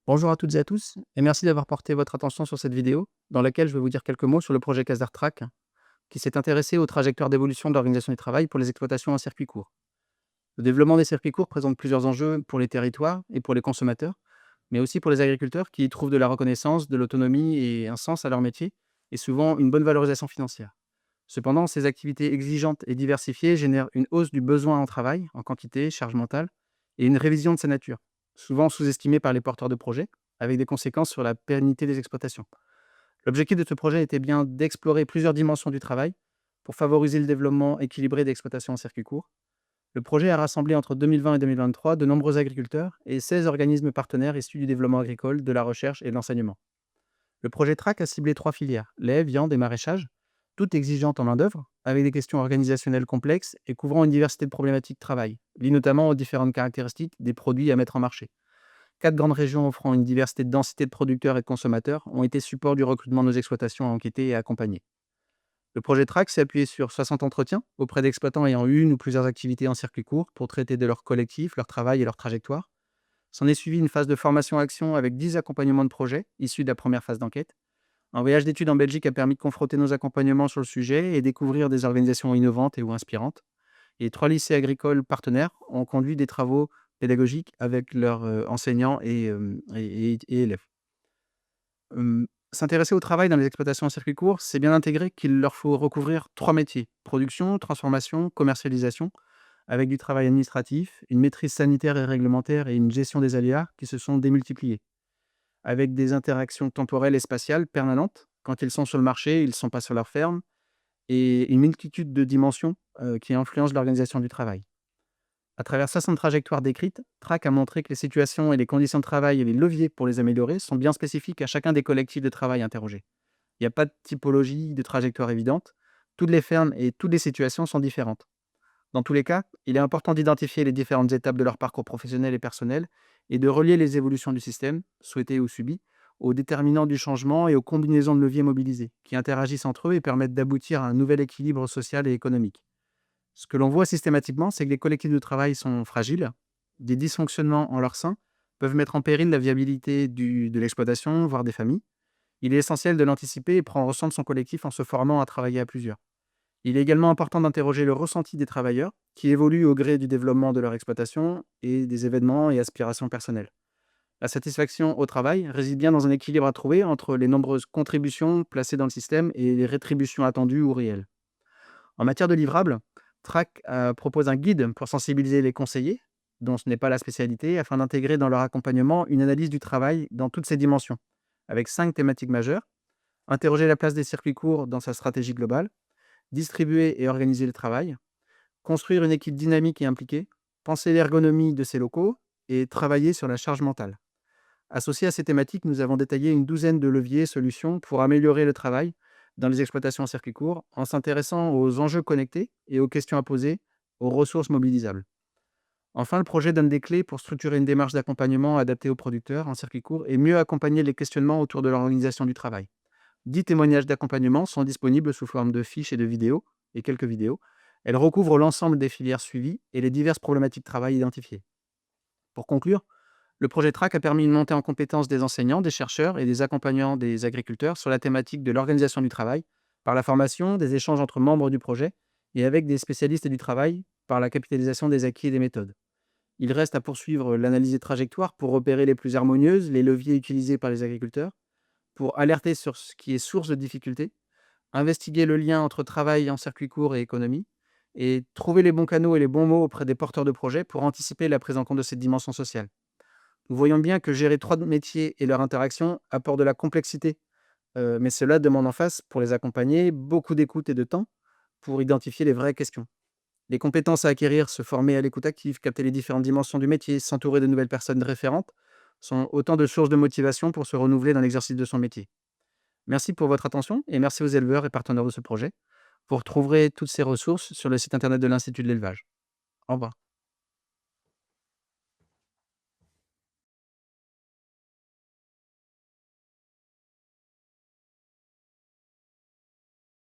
Bonjour à toutes et à tous, et merci d'avoir porté votre attention sur cette vidéo, dans laquelle je vais vous dire quelques mots sur le projet CASARTRAC, qui s'est intéressé aux trajectoires d'évolution de l'organisation du travail pour les exploitations en circuit court. Le développement des circuits courts présente plusieurs enjeux pour les territoires et pour les consommateurs, mais aussi pour les agriculteurs qui y trouvent de la reconnaissance, de l'autonomie et un sens à leur métier, et souvent une bonne valorisation financière. Cependant, ces activités exigeantes et diversifiées génèrent une hausse du besoin en travail, en quantité, charge mentale, et une révision de sa nature, souvent sous-estimée par les porteurs de projets, avec des conséquences sur la pérennité des exploitations. L'objectif de ce projet était bien d'explorer plusieurs dimensions du travail pour favoriser le développement équilibré d'exploitations en circuit court. Le projet a rassemblé entre 2020 et 2023 de nombreux agriculteurs et 16 organismes partenaires issus du développement agricole, de la recherche et de l'enseignement. Le projet TRAC a ciblé trois filières: lait, viande et maraîchage, toutes exigeantes en main-d'œuvre, avec des questions organisationnelles complexes et couvrant une diversité de problématiques de travail, liées notamment aux différentes caractéristiques des produits à mettre en marché. Quatre grandes régions offrant une diversité de densité de producteurs et de consommateurs ont été support du recrutement de nos exploitations à enquêter et à accompagner. Le projet TRAC s'est appuyé sur 60 entretiens auprès d'exploitants ayant une ou plusieurs activités en circuit court pour traiter de leur collectif, leur travail et leur trajectoire. S'en est suivi une phase de formation-action avec 10 accompagnements de projets issus de la première phase d'enquête. Un voyage d'études en Belgique a permis de confronter nos accompagnements sur le sujet et découvrir des organisations innovantes et ou inspirantes. Et 3 lycées agricoles partenaires ont conduit des travaux pédagogiques avec leurs enseignants et élèves. S'intéresser au travail dans les exploitations en circuit court, c'est bien intégrer qu'il leur faut recouvrir 3 métiers: production, transformation, commercialisation, avec du travail administratif, une maîtrise sanitaire et réglementaire et une gestion des aléas qui se sont démultipliés, avec des interactions temporelles et spatiales permanentes. Quand ils sont sur le marché, ils ne sont pas sur leur ferme, et une multitude de dimensions qui influencent l'organisation du travail. À travers 500 trajectoires décrites, TRAC a montré que les situations et les conditions de travail et les leviers pour les améliorer sont bien spécifiques à chacun des collectifs de travail interrogés. Il n'y a pas de typologie de trajectoire évidente. Toutes les fermes et toutes les situations sont différentes. Dans tous les cas, il est important d'identifier les différentes étapes de leur parcours professionnel et personnel et de relier les évolutions du système, souhaitées ou subies, aux déterminants du changement et aux combinaisons de leviers mobilisés, qui interagissent entre eux et permettent d'aboutir à un nouvel équilibre social et économique. Ce que l'on voit systématiquement, c'est que les collectifs de travail sont fragiles. Des dysfonctionnements en leur sein peuvent mettre en péril la viabilité de l'exploitation, voire des familles. Il est essentiel de l'anticiper et prendre soin de son collectif en se formant à travailler à plusieurs. Il est également important d'interroger le ressenti des travailleurs, qui évoluent au gré du développement de leur exploitation et des événements et aspirations personnelles. La satisfaction au travail réside bien dans un équilibre à trouver entre les nombreuses contributions placées dans le système et les rétributions attendues ou réelles. En matière de livrables, TRAC propose un guide pour sensibiliser les conseillers, dont ce n'est pas la spécialité, afin d'intégrer dans leur accompagnement une analyse du travail dans toutes ses dimensions, avec 5 thématiques majeures: interroger la place des circuits courts dans sa stratégie globale, distribuer et organiser le travail, construire une équipe dynamique et impliquée, penser l'ergonomie de ses locaux et travailler sur la charge mentale. Associés à ces thématiques, nous avons détaillé une douzaine de leviers et solutions pour améliorer le travail dans les exploitations en circuit court, en s'intéressant aux enjeux connectés et aux questions à poser, aux ressources mobilisables. Enfin, le projet donne des clés pour structurer une démarche d'accompagnement adaptée aux producteurs en circuit court et mieux accompagner les questionnements autour de l'organisation du travail. 10 témoignages d'accompagnement sont disponibles sous forme de fiches et de vidéos, et quelques vidéos. Elles recouvrent l'ensemble des filières suivies et les diverses problématiques de travail identifiées. Pour conclure, le projet TRAC a permis une montée en compétences des enseignants, des chercheurs et des accompagnants des agriculteurs sur la thématique de l'organisation du travail, par la formation, des échanges entre membres du projet et avec des spécialistes du travail, par la capitalisation des acquis et des méthodes. Il reste à poursuivre l'analyse des trajectoires pour repérer les plus harmonieuses, les leviers utilisés par les agriculteurs, pour alerter sur ce qui est source de difficultés, investiguer le lien entre travail en circuit court et économie, et trouver les bons canaux et les bons mots auprès des porteurs de projets pour anticiper la prise en compte de cette dimension sociale. Nous voyons bien que gérer 3 métiers et leur interaction apporte de la complexité, mais cela demande en face, pour les accompagner, beaucoup d'écoute et de temps pour identifier les vraies questions. Les compétences à acquérir, se former à l'écoute active, capter les différentes dimensions du métier, s'entourer de nouvelles personnes référentes, sont autant de sources de motivation pour se renouveler dans l'exercice de son métier. Merci pour votre attention et merci aux éleveurs et partenaires de ce projet. Vous retrouverez toutes ces ressources sur le site internet de l'Institut de l'élevage. Au revoir.